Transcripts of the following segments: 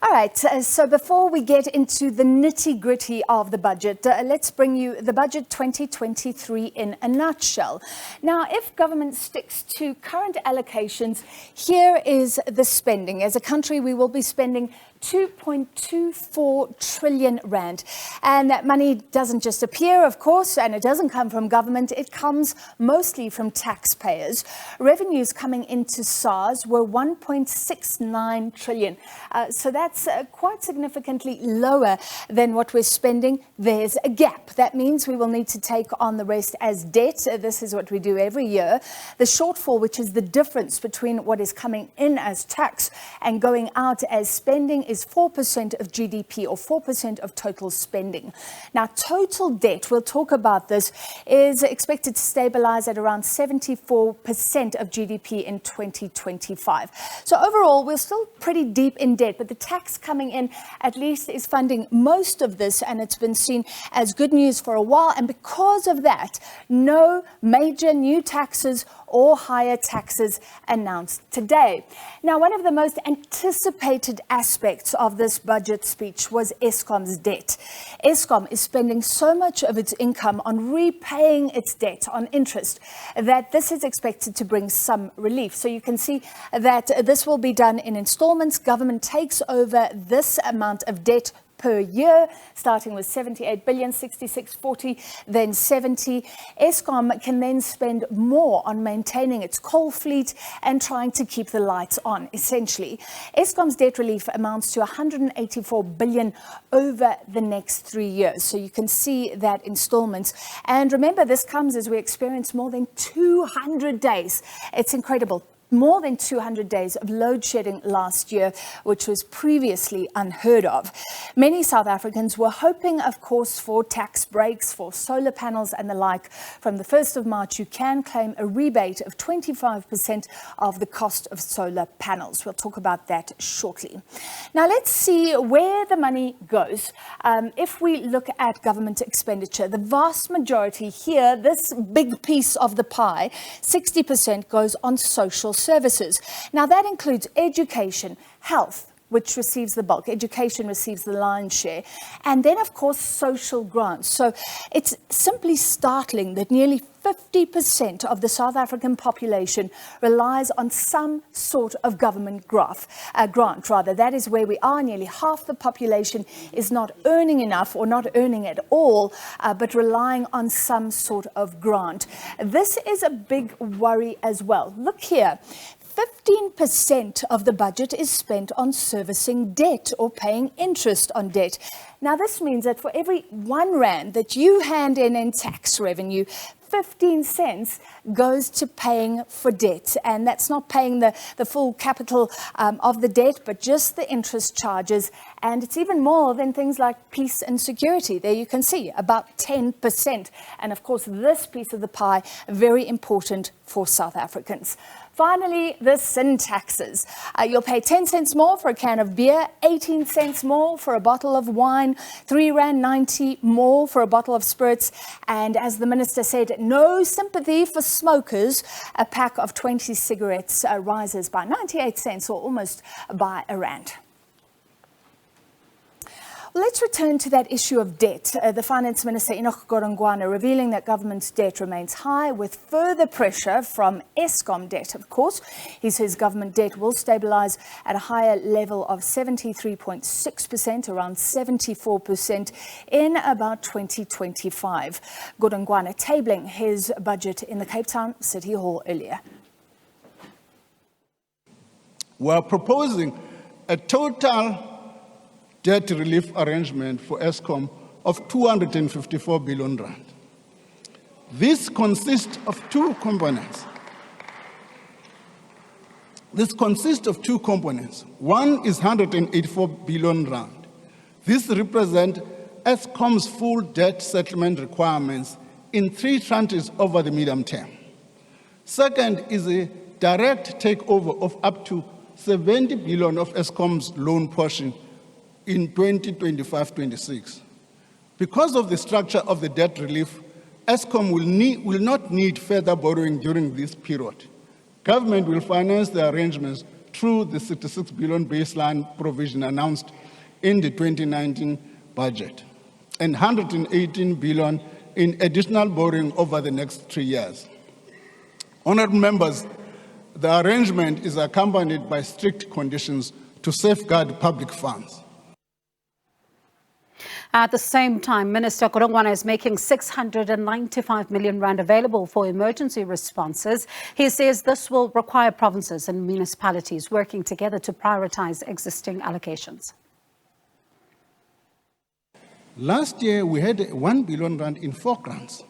All right, so before we get into the nitty-gritty of the budget, let's bring you the budget 2023 in a nutshell. Now, if government sticks to current allocations, here is the spending. As a country, we will be spending 2.24 trillion rand. And that money doesn't just appear, of course, and it doesn't come from government. It comes mostly from taxpayers. Revenues coming into SARS were 1.69 trillion. So that's quite significantly lower than what we're spending. There's a gap. That means we will need to take on the rest as debt. This is what we do every year. The shortfall, which is the difference between what is coming in as tax and going out as spending, is 4% of GDP, or 4% of total spending. Now, total debt, we'll talk about this, is expected to stabilize at around 74% of GDP in 2025. So overall, we're still pretty deep in debt, but the tax coming in at least is funding most of this, and it's been seen as good news for a while. And because of that, no major new taxes or higher taxes announced today. Now, one of the most anticipated aspects of this budget speech was Eskom's debt. Eskom is spending so much of its income on repaying its debt on interest that this is expected to bring some relief. So you can see that this will be done in installments. Government takes over this amount of debt per year, starting with 78 billion, 66.40, then 70. Eskom can then spend more on maintaining its coal fleet and trying to keep the lights on, essentially. Eskom's debt relief amounts to 184 billion over the next 3 years. So you can see that installments. And remember, this comes as we experience more than 200 days. It's incredible. More than 200 days of load shedding last year, which was previously unheard of. Many South Africans were hoping, of course, for tax breaks for solar panels and the like. From the 1st of March, you can claim a rebate of 25% of the cost of solar panels. We'll talk about that shortly. Now, let's see where the money goes. If we look at government expenditure, the vast majority here, this big piece of the pie, 60% goes on social services. Now, that includes education, health, which receives the bulk. Education receives the lion's share. And then, of course, social grants. So it's simply startling that nearly 50% of the South African population relies on some sort of government grant. That is where we are. Nearly half the population is not earning enough or not earning at all, but relying on some sort of grant. This is a big worry as well. Look here. 15% of the budget is spent on servicing debt or paying interest on debt. Now, this means that for every 1 rand that you hand in tax revenue, 15 cents goes to paying for debt. And that's not paying the full capital of the debt, but just the interest charges. And it's even more than things like peace and security. There you can see, about 10%. And of course, this piece of the pie, very important for South Africans. Finally, the sin taxes. You'll pay 10 cents more for a can of beer, 18 cents more for a bottle of wine, 3.90 more for a bottle of spirits. And as the minister said, no sympathy for smokers. A pack of 20 cigarettes rises by 98 cents, or almost by a rand. Let's return to that issue of debt. The Finance Minister, Enoch Godongwana, revealing that government's debt remains high with further pressure from Eskom debt, of course. He says government debt will stabilize at a higher level of 73.6%, around 74% in about 2025. Godongwana tabling his budget in the Cape Town City Hall earlier. We're proposing a total debt relief arrangement for Eskom of 254 billion rand. This consists of two components. One is 184 billion rand. This represents Eskom's full debt settlement requirements in 3 tranches over the medium term. Second is a direct takeover of up to 70 billion of Eskom's loan portion in 2025-26. Because of the structure of the debt relief, Eskom will not need further borrowing during this period. Government will finance the arrangements through the 66 billion baseline provision announced in the 2019 budget, and 118 billion in additional borrowing over the next 3 years. Honourable members, the arrangement is accompanied by strict conditions to safeguard public funds. At the same time, Minister Godongwana is making 695 million rand available for emergency responses. He says this will require provinces and municipalities working together to prioritize existing allocations. Last year, we had 1 billion rand in 4 grants.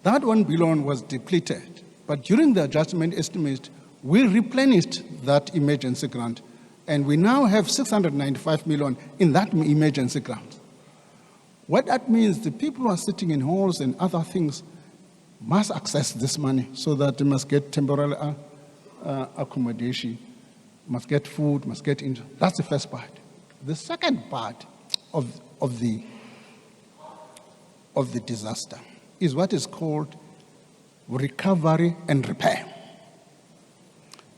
That 1 billion was depleted, but during the adjustment estimate, we replenished that emergency grant, and we now have 695 million in that emergency grant. What that means, the people who are sitting in halls and other things must access this money so that they must get temporary accommodation, must get food, must get into. That's the first part. The second part of the disaster is what is called recovery and repair.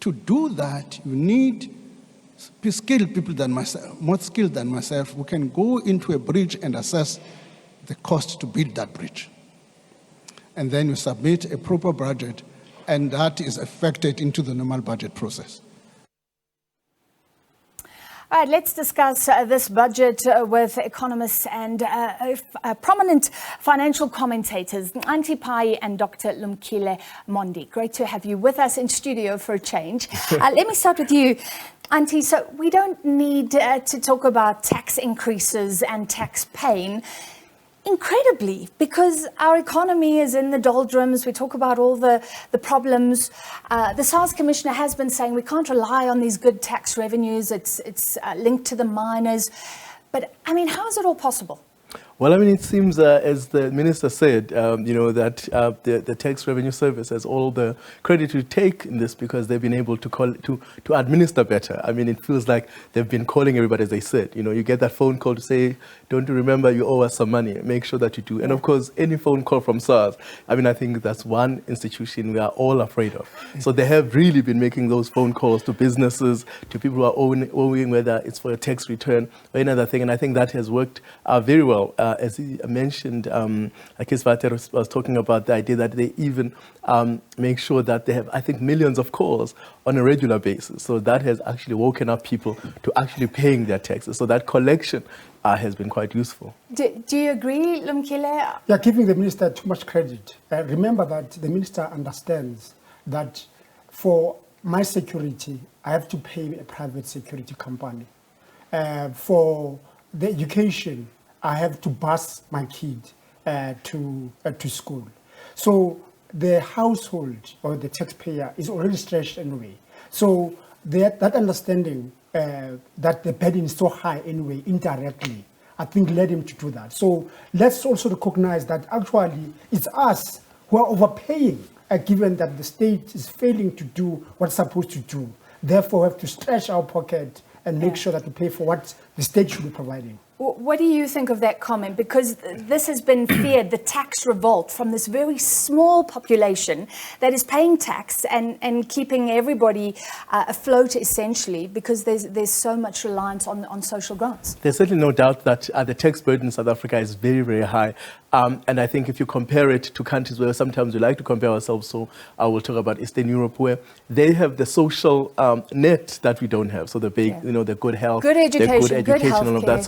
To do that, you need skilled people than myself, more skilled than myself, who can go into a bridge and assess the cost to build that bridge. And then you submit a proper budget, and that is affected into the normal budget process. All right, let's discuss this budget with economists and prominent financial commentators, Xhanti Payi and Dr. Lumkile Mondi. Great to have you with us in studio for a change. Let me start with you, Xhanti. So we don't need to talk about tax increases and tax pain. Incredibly, because our economy is in the doldrums. We talk about all the problems. The SARS Commissioner has been saying we can't rely on these good tax revenues. It's linked to the miners. But, I mean, how is it all possible? Well, I mean, it seems, as the minister said, that the Tax Revenue Service has all the credit to take in this because they've been able to administer better. I mean, it feels like they've been calling everybody, as they said. You know, you get that phone call to say, don't you remember you owe us some money? Make sure that you do. And of course, any phone call from SARS, I mean, I think that's one institution we are all afraid of. So they have really been making those phone calls to businesses, to people who are owing, whether it's for a tax return or any other thing. And I think that has worked very well. As he mentioned, Xhanti was talking about the idea that they even make sure that they have, I think, millions of calls on a regular basis. So that has actually woken up people to actually paying their taxes. So that collection has been quite useful. Do you agree, Lumkile? Yeah, giving the minister too much credit. Remember that the minister understands that for my security, I have to pay a private security company. For the education, I have to bus my kid to school. So the household or the taxpayer is already stretched anyway. So that understanding that the burden is so high anyway, indirectly, I think led him to do that. So let's also recognize that actually it's us who are overpaying, given that the state is failing to do what's supposed to do. Therefore, we have to stretch our pocket and make sure that we pay for what the state should be providing. What do you think of that comment? Because this has been feared, the tax revolt from this very small population that is paying tax and keeping everybody afloat, essentially, because there's so much reliance on social grants. There's certainly no doubt that the tax burden in South Africa is very, very high. And I think if you compare it to countries where sometimes we like to compare ourselves, so I will talk about Eastern Europe, where they have the social net that we don't have. So the big, the good health, good education, good all of that.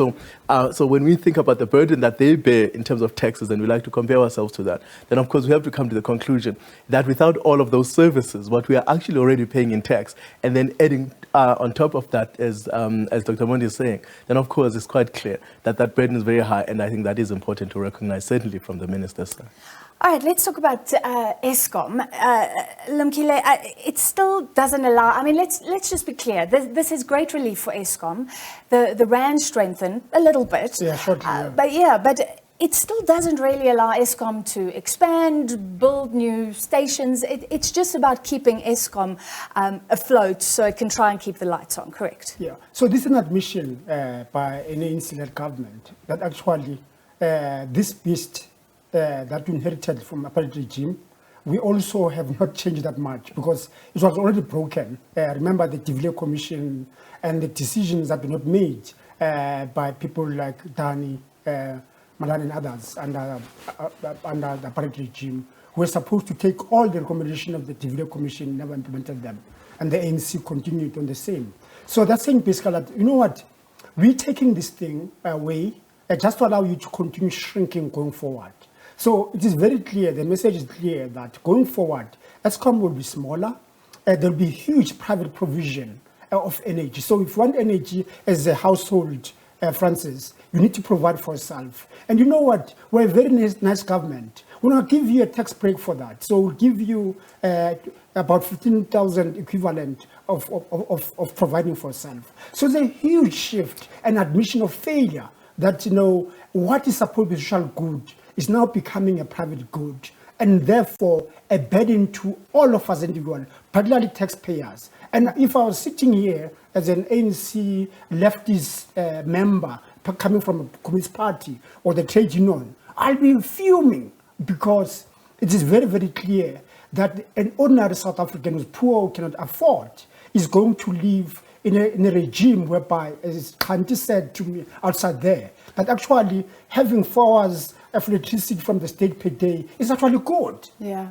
So when we think about the burden that they bear in terms of taxes, and we like to compare ourselves to that, then of course we have to come to the conclusion that without all of those services, what we are actually already paying in tax, and then adding on top of that, as Dr. Mondi is saying, then of course it's quite clear that that burden is very high, and I think that is important to recognize, certainly from the minister's side. All right, let's talk about Eskom. Lumkile, it still doesn't allow, I mean, let's just be clear. This is great relief for Eskom. The rand strengthened a little bit. Yeah, shortly, but it still doesn't really allow Eskom to expand, build new stations. It's just about keeping Eskom afloat so it can try and keep the lights on, correct? Yeah, so this is an admission by any insular government that actually this beast that we inherited from apartheid regime we also have not changed that much because it was already broken. Remember the De Villiers Commission and the decisions that were not made by people like Dani, Malan and others under the apartheid regime, who were supposed to take all the recommendations of the De Villiers Commission, never implemented them. And the ANC continued on the same. So that's saying basically that, you know what, we're taking this thing away just to allow you to continue shrinking going forward. So it is very clear, the message is clear that going forward, Eskom will be smaller, there'll be huge private provision of energy. So if you want energy as a household, Francis, you need to provide for yourself. And you know what, we're a very nice government. We're going to give you a tax break for that. So we'll give you about 15,000 equivalent of providing for yourself. So there's a huge shift and admission of failure that, you know, what is supposed to be social good is now becoming a private good, and therefore a burden to all of us individuals, particularly taxpayers. And if I was sitting here as an ANC leftist member coming from a Communist Party or the trade union, I'll be fuming because it is very, very clear that an ordinary South African who's poor, who cannot afford, is going to live in a regime whereby, as Xhanti said to me outside there, that actually having 4 hours of electricity from the state per day is actually good. Yeah.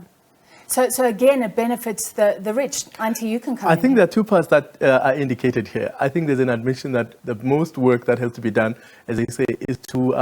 So again, it benefits the rich. Auntie, you can come I think there are two parts that are indicated here. I think there's an admission that the most work that has to be done, as they say, is to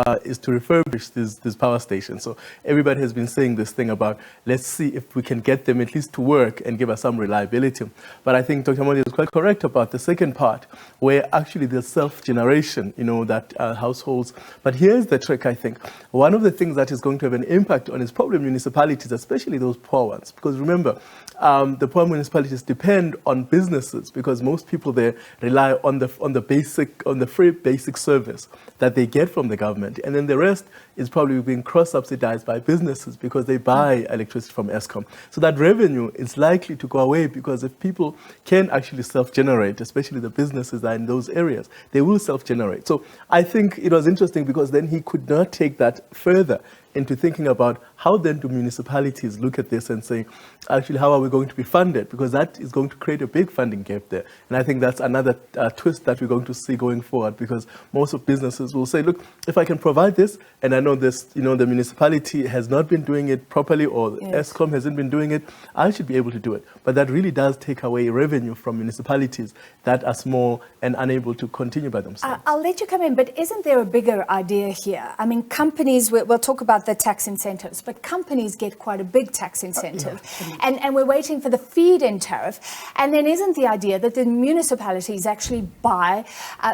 refurbish these power stations. So everybody has been saying this thing about, let's see if we can get them at least to work and give us some reliability. But I think Dr. Mondi is quite correct about the second part, where actually there's self-generation, you know, that households. But here's the trick, I think. One of the things that is going to have an impact on is probably municipalities, especially those poor ones. Because remember, the poor municipalities depend on businesses because most people there rely on the free basic service that they get from the government, and then the rest is probably being cross-subsidized by businesses because they buy electricity from Eskom. So that revenue is likely to go away because if people can actually self-generate, especially the businesses that are in those areas, they will self-generate. So I think it was interesting because then he could not take that further into thinking about how then do municipalities look at this and say, actually, how are we going to be funded? Because that is going to create a big funding gap there. And I think that's another twist that we're going to see going forward, because most of businesses will say, look, if I can provide this, and I know this, you know, the municipality has not been doing it properly, or yes, Eskom hasn't been doing it, I should be able to do it. But that really does take away revenue from municipalities that are small and unable to continue by themselves. I'll let you come in, but isn't there a bigger idea here? I mean, companies, we'll talk about the tax incentives, but companies get quite a big tax incentive. And we're waiting for the feed-in tariff. And then isn't the idea that the municipalities actually buy,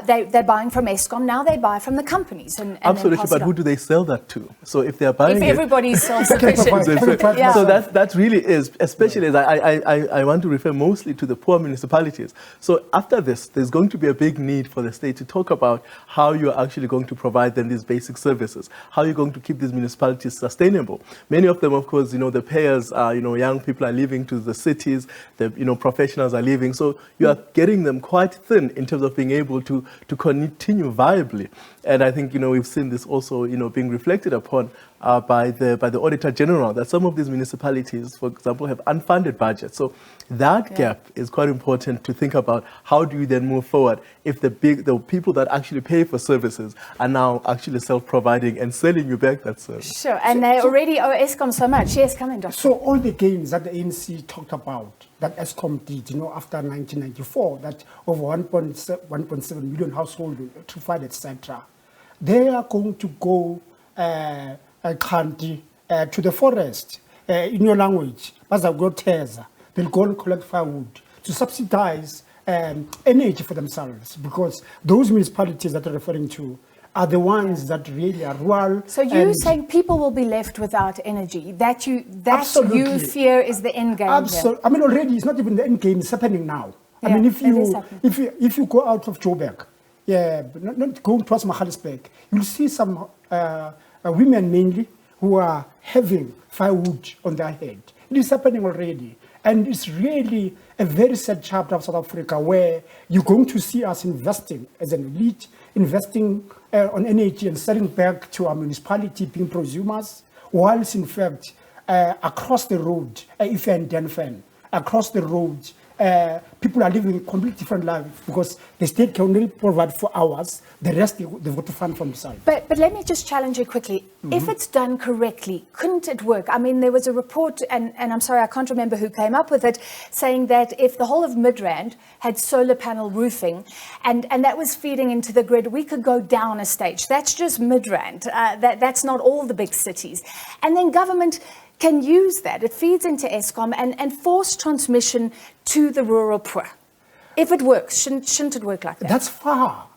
they're buying from Eskom, now they buy from the companies. And absolutely, but who do they sell that to? So if they're buying if everybody's self-sufficient. So that really is, especially as I want to refer mostly to the poor municipalities. So after this, there's going to be a big need for the state to talk about how you're actually going to provide them these basic services, how you're going to keep these municipalities sustainable. Many of them, of course, you know, the payers are, you know, young people are leaving to the cities, the, you know, professionals are leaving. So you are getting them quite thin in terms of being able to continue viably. And I think, you know, we've seen this also, you know, being reflected upon by the Auditor General, that some of these municipalities, for example, have unfunded budgets. So that gap is quite important to think about. How do you then move forward if the people that actually pay for services are now actually self-providing and selling you back that service? Sure, and they already owe Eskom so much. Yes, come in, Doctor. So all the gains that the ANC talked about, that Eskom did, you know, after 1994, that over 1.7 million households electrified, etc., they are going to go Xhanti to the forest, in your language, they'll go and collect firewood to subsidize energy for themselves, because those municipalities that you're referring to are the ones that really are rural. So you're saying people will be left without energy, that you fear is the end game? Absolutely. I mean, already it's not even the end game, it's happening now. I mean, if you go out of Joburg, not going towards Magaliesberg, you'll see some women mainly who are having firewood on their head. It is happening already. And it's really a very sad chapter of South Africa, where you're going to see us investing as an elite, investing on energy and selling back to our municipality, being prosumers, whilst in fact across the road, if you're in Denfen, across the road, people are living a completely different life because the state can only provide for hours. The rest they've got to fund from themselves. But let me just challenge you quickly. If it's done correctly, couldn't it work? I mean, there was a report, and I'm sorry, I can't remember who came up with it, saying that if the whole of Midrand had solar panel roofing and that was feeding into the grid, we could go down a stage. That's just Midrand. That's not all the big cities. And then government can use that. It feeds into Eskom and force transmission to the rural poor. If it works, shouldn't it work like that? That's far.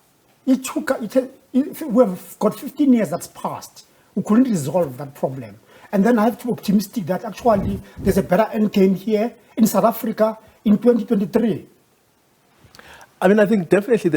We have got 15 years that's passed. We couldn't resolve that problem. And then I have to be optimistic that actually there's a better end game here in South Africa in 2023. I mean, I think definitely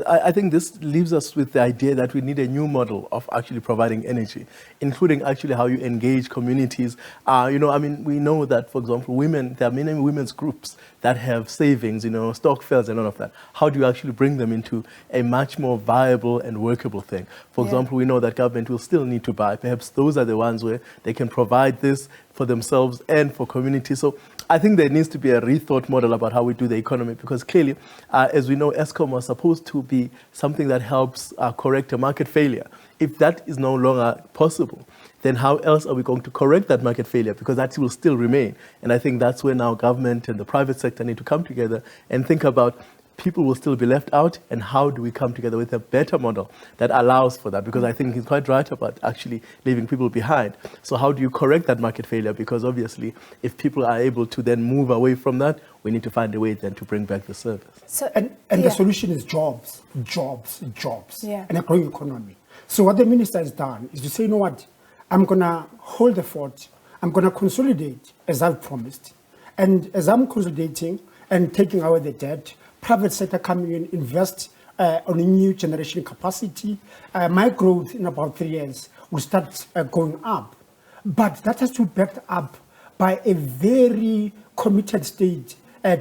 I think this leaves us with the idea that we need a new model of actually providing energy, including actually how you engage communities. You know, I mean, we know that, for example, there are many women's groups that have savings, you know, stokvels and all of that. How do you actually bring them into a much more viable and workable thing? For example, we know that government will still need to buy. Perhaps those are the ones where they can provide this for themselves and for communities. So I think there needs to be a rethought model about how we do the economy, because clearly, as we know, Eskom was supposed to be something that helps correct a market failure. If that is no longer possible, then how else are we going to correct that market failure? Because that will still remain. And I think that's where now government and the private sector need to come together and think about people will still be left out, and how do we come together with a better model that allows for that? Because I think he's quite right about actually leaving people behind. So how do you correct that market failure? Because obviously, if people are able to then move away from that, we need to find a way then to bring back the service. So, and the solution is jobs, and a growing economy. So what the minister has done is to say, you know what, I'm going to hold the fort, I'm going to consolidate as I've promised. And as I'm consolidating and taking away the debt, private sector coming in, invest on a new generation capacity. My growth in about 3 years will start going up. But that has to be backed up by a very committed state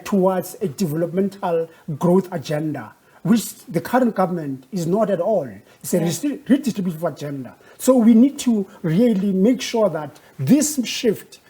towards a developmental growth agenda, which the current government is not at all. It's a redistributive agenda. So we need to really make sure that this shift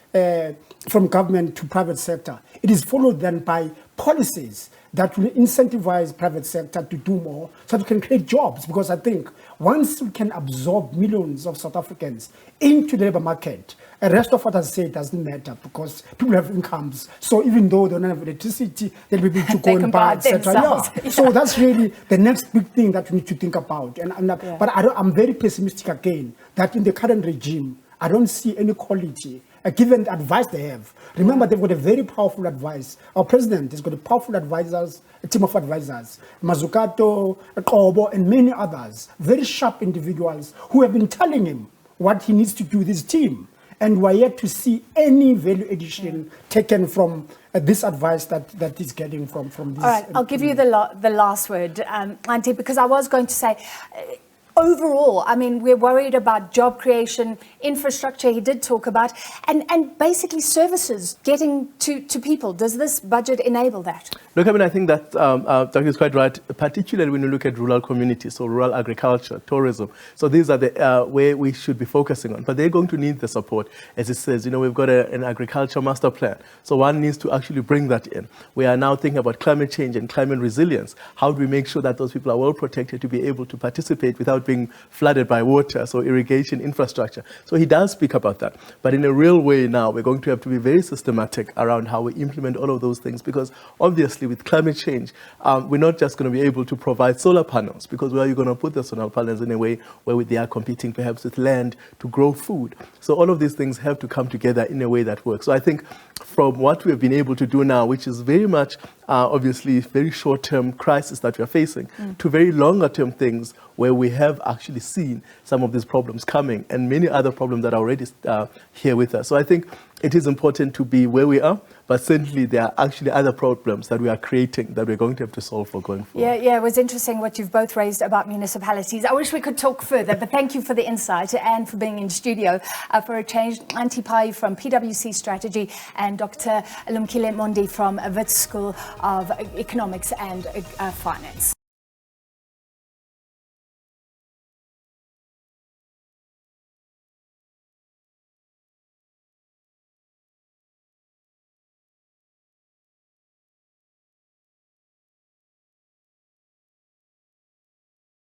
from government to private sector, it is followed then by policies that will incentivize private sector to do more so that we can create jobs. Because I think once we can absorb millions of South Africans into the labor market, the rest of what I say doesn't matter because people have incomes. So even though they don't have electricity, they'll be able to go and buy, etc. So that's really the next big thing that we need to think about. But I'm very pessimistic again that in the current regime, I don't see any quality given the advice they have. Remember, they've got a very powerful advice. Our president has got a powerful advisors, a team of advisors, Mazukato, Kobo, and many others, very sharp individuals who have been telling him what he needs to do with his team. And we're yet to see any value addition taken from this advice that he's getting from this. All right, I'll give you the last word, Xhanti, because I was going to say, overall, I mean, we're worried about job creation, infrastructure he did talk about, and basically services getting to people. Does this budget enable that? Look, I mean, I think that Dr. is quite right, particularly when you look at rural communities, so rural agriculture, tourism. So these are the where we should be focusing on. But they're going to need the support. As it says, you know, we've got an agriculture master plan. So one needs to actually bring that in. We are now thinking about climate change and climate resilience. How do we make sure that those people are well protected to be able to participate without being flooded by water, so irrigation infrastructure. So he does speak about that. But in a real way now, we're going to have to be very systematic around how we implement all of those things, because obviously with climate change, we're not just going to be able to provide solar panels, because where are you going to put the solar panels in a way where they are competing perhaps with land to grow food? So all of these things have to come together in a way that works. So I think from what we've been able to do now, which is very much obviously very short-term crisis that we are facing, to very longer-term things where we have actually seen some of these problems coming and many other problems that are already here with us. So I think it is important to be where we are, but certainly there are actually other problems that we are creating that we're going to have to solve for going forward. Yeah, it was interesting what you've both raised about municipalities. I wish we could talk further, but thank you for the insight and for being in studio for a change. Payi from PwC Strategy and Dr. Lumkile Mondi from Wits School of Economics and Finance.